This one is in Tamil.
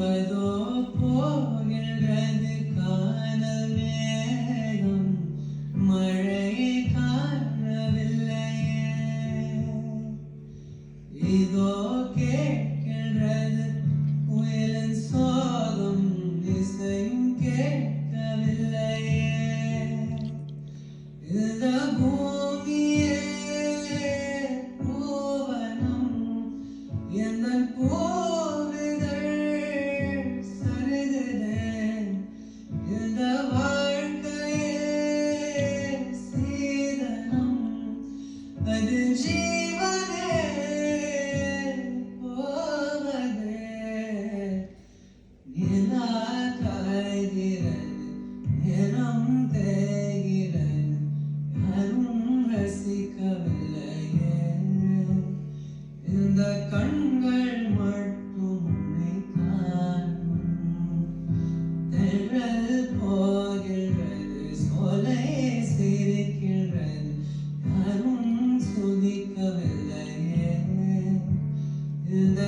அதோ போகின்றது காணல் மேகம், மழையை காணவில்லையே. இதோ கேட்கின்றது புயலின் சோகம், இசையும் கேட்கவில்லையே. இந்த பூமியே பூவனம், எந்தன் பூவிதழ் சருகுதே. இந்த வாழ்க்கையே சீதனம், அது ஜீவனே போவதே. நிலா காய்கிறது, நிறம் தேய்கிறது, யாரும் ரசிக்கவில்லையே. இந்த கண்கள் மட்டும் உன்னை காணும். தென்றல் போகின்றது, சோலை சிரிக்கின்றது, யாரும் சுதிக்கவில்லையே. இந்த